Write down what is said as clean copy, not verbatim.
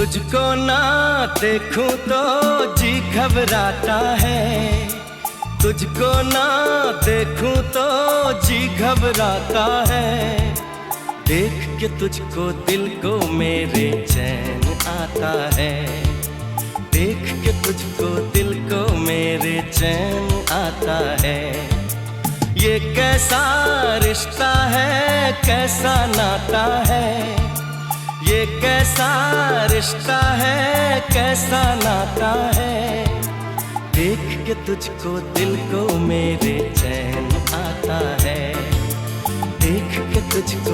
तुझको ना देखूं तो जी घबराता है, तुझको ना देखूं तो जी घबराता है। देख के तुझको दिल को मेरे चैन आता है, देख के तुझको दिल को मेरे चैन आता है। ये कैसा रिश्ता है, कैसा नाता है, ये कैसा रिश्ता है, कैसा नाता है। देख के तुझको दिल को मेरे चैन आता है, देख के तुझको